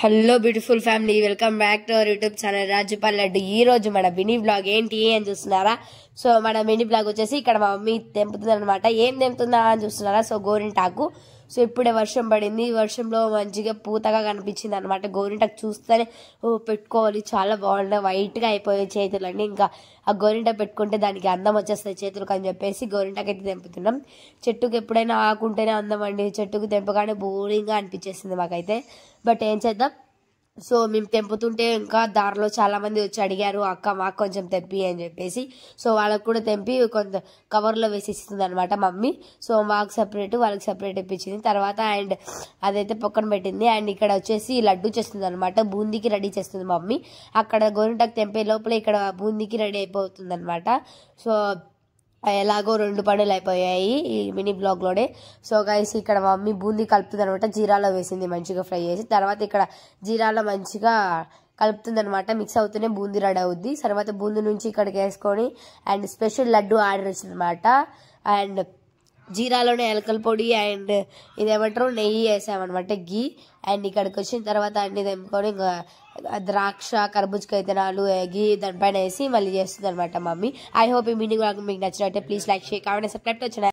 Hello beautiful family, welcome back to our YouTube channel Rajupal Laddu. ఈ రోజు మన మినీ బ్లాగ్ ఏంటి అని చూస్తున్నారా? సో మన మినీ బ్లాగ్ వచ్చేసి ఇక్కడ మా మమ్మీ తెంపుతుంది అనమాట. ఏం తెంపుతుందా అని చూస్తున్నారా? సో గోరింటాకు. సో ఇప్పుడే వర్షం పడింది, వర్షంలో మంచిగా పూతగా కనిపించింది అనమాట. గోరింటాకు చూస్తేనే పెట్టుకోవాలి, చాలా బాగుండే, వైట్గా అయిపోయాయి చేతులన్నీ. ఇంకా ఆ గోరింటాకు పెట్టుకుంటే దానికి అందం వచ్చేస్తాయి చేతులకు అని చెప్పేసి గోరింటాకు అయితే తెంపుతున్నాం. చెట్టుకు ఎప్పుడైనా ఆకుంటేనే అందం అండి, చెట్టుకు తెంపగానే బోరింగ్గా అనిపించేసింది మాకైతే. బట్ ఏం చేద్దాం, సో మేము తెంపుతుంటే ఇంకా దారిలో చాలా మంది వచ్చి అడిగారు, అక్క మాకు కొంచెం తెంపి అని చెప్పేసి. సో వాళ్ళకు కూడా తెంపి కొంత కవర్లో వేసి ఇస్తుంది అనమాట మమ్మీ. సో మాకు సపరేట్, వాళ్ళకి సపరేట్ ఇప్పించింది తర్వాత. అండ్ అదైతే పక్కన పెట్టింది. అండ్ ఇక్కడ వచ్చేసి లడ్డు చేస్తుంది అనమాట, బూందీకి రెడీ చేస్తుంది మమ్మీ. అక్కడ గోరింటాకు తెంపే లోపల ఇక్కడ బూందీకి రెడీ అయిపోతుంది అనమాట. సో ఎలాగో 2 పనులు అయిపోయాయి ఈ మినీ బ్లాగ్లోనే. సో గైస్ ఇక్కడ మా మమ్మీ బూందీ కలుపుతుంది అనమాట, జీరాలో వేసింది మంచిగా ఫ్రై చేసి. తర్వాత ఇక్కడ జీరాలో మంచిగా కలుపుతుంది అనమాట, మిక్స్ అవుతూనే బూందీ రెడీ అవుద్ది. తర్వాత బూందీ నుంచి ఇక్కడికి వేసుకొని అండ్ స్పెషల్ లడ్డు ఆర్డర్ ఇస్తుంది అనమాట. అండ్ జీరాలోనే ఎలకల పొడి అండ్ ఇదేమంటారు నెయ్యి వేసామన్నమాట, గీ. అండ్ ఇక్కడికి వచ్చిన తర్వాత అన్ని తెంపుకొని ఇంకా ద్రాక్ష, కర్బూజకాయ విత్తనాలు, గీ దానిపైన వేసి మళ్ళీ చేస్తుంది అనమాట మమ్మీ. ఐ హోప్ ఈ మినీ బ్లాగ్ మీకు నచ్చినట్టే. Please like, share, comment, subscribe to channel.